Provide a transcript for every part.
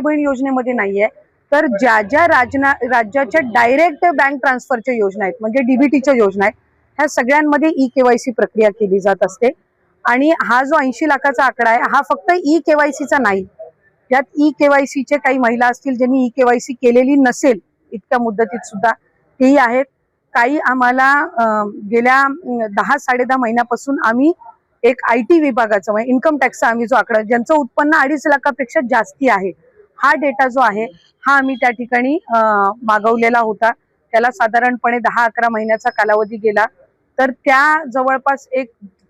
बहीण योजनेमध्ये नाहीये, तर ज्या ज्या राज्याच्या डायरेक्ट बँक ट्रान्सफरच्या योजना आहेत, म्हणजे डीबीटीच्या योजना आहेत, ह्या सगळ्यांमध्ये ई-केवायसी प्रक्रिया केली जात असते. आणि हा जो 80 लाखाचा आकडा आहे, हा फक्त ई-केवायसीचा नाही. यात ई-केवायसीचे काही महिला असतील ज्यांनी ई-केवायसी केलेली नसेल इतक्या मुदतीत सुद्धा, तेही आहेत. काही आम्हाला गेल्या 10-10.5 महिन्यापासून आम्ही एक IT विभागाचा म्हणजे इन्कम टॅक्सचा आम्ही जो आकडा, ज्यांचं उत्पन्न 2.5 लाखापेक्षा जास्ती आहे, हा डेटा जो आहे हा आम्ही त्या ठिकाणी मागवलेला होता. त्याला साधारणपणे 10-11 महिन्याचा कालावधी गेला. तर त्या जवळपास एक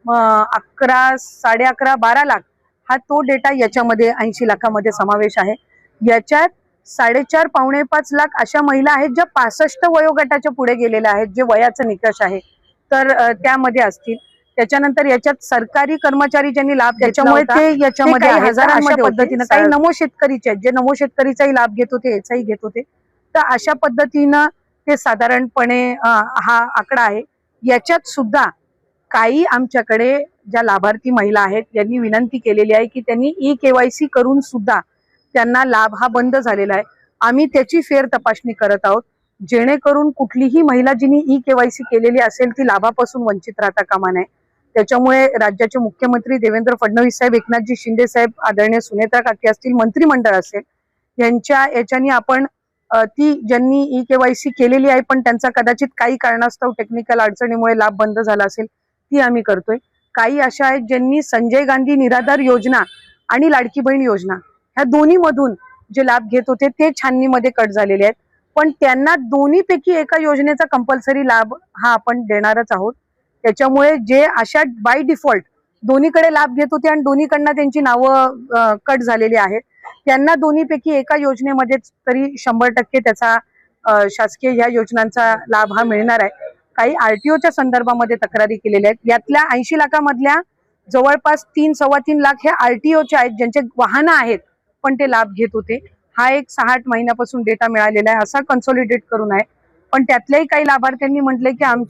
11, 11.5, 12 लाख हा तो डेटा याच्यामध्ये 80 लाखामध्ये समावेश आहे. याच्यात 4.5 पावणे 5 लाख अशा महिला आहेत ज्या 65 वयोगटाच्या पुढे गेलेल्या आहेत, जे वयाचा निकष आहे, तर त्यामध्ये असतील. त्याच्यानंतर याच्यात सरकारी कर्मचारी ज्यांनी लाभ, त्याच्यामुळे ते याच्यामध्ये हजारांच्या पद्धतीनं, काही नमो शेतकरीचे आहेत जे नमो शेतकरीचाही लाभ घेत होते, याचाही घेत होते. तर अशा पद्धतीनं ते साधारणपणे हा आकडा आहे. याच्यात सुद्धा काही आमच्याकडे ज्या लाभार्थी महिला आहेत यांनी विनंती केलेली आहे की त्यांनी ई-केवायसी करून सुद्धा त्यांना लाभ हा बंद झालेला आहे. आम्ही त्याची फेर तपासणी करत आहोत, जेणेकरून कुठलीही महिला जिनी ई-केवायसी केलेली असेल ती लाभापासून वंचित राहता कामा नये. त्याच्यामुळे राज्याचे मुख्यमंत्री देवेंद्र फडणवीस साहेब, एकनाथजी शिंदे साहेब, आदरणीय सुनेत्रा काकी असतील, मंत्रिमंडळ असेल, याच्यानी आपण ती ज्यांनी ई-केवायसी केलेली आहे पण त्यांचा कदाचित काही कारणास्तव टेक्निकल अडचणीमुळे लाभ बंद झाला असेल, ती आम्ही करतोय. काही अशा आहेत ज्यांनी संजय गांधी निराधार योजना आणि लाडकी बहीण योजना ह्या दोन्ही मधून जे लाभ घेत होते ते छाननीमध्ये कट झालेले आहेत, पण त्यांना दोन्हीपैकी एका योजनेचा कंपल्सरी लाभ हा आपण देणारच आहोत. त्याच्यामुळे जे अशा बाय डिफॉल्ट दोन्हीकडे लाभ घेत होते आणि दोन्हीकडनं त्यांची नावं कट झालेली आहेत, त्यांना दोन्हीपैकी एका योजनेमध्येच तरी 100% त्याचा शासकीय ह्या योजनांचा लाभ हा मिळणार आहे. काही RTOच्या संदर्भामध्ये तक्रारी केलेल्या आहेत. यातल्या 80 लाखामधल्या जवळपास 3-3.25 लाख हे RTOचे आहेत ज्यांचे वाहनं आहेत पण ते लाभ घेत होते. हा एक 6-8 महिन्यापासून डेटा मिळालेला आहे, असा कन्सोलिडेट करून आहे. पण त्यातल्याही काही लाभार्थ्यांनी म्हटले की